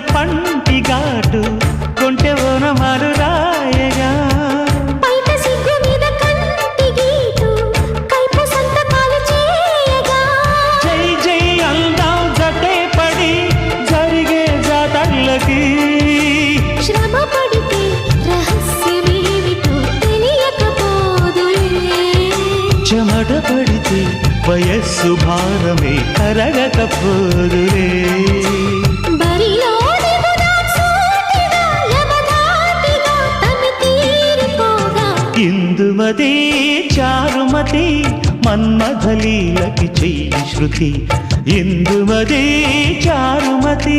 పంటి ఘాటు కొంటె ఓనమాలు రాయగా జై జై అందాం జతే పడి జరిగే జాతర్లకి శ్రమ పడితే రహస్యమేమిటో తెలియకపోదులే చెమట పడితే వయస్సు భారమే కరగకపోదులే బరిలో దిగుదాం సూటిగా యమధాటిగా తమి తీరిపోగా ఇందుమతి చారుమతి మన్మథలీలకి చెయ్యి శృతి ఇందుమతి చారుమతి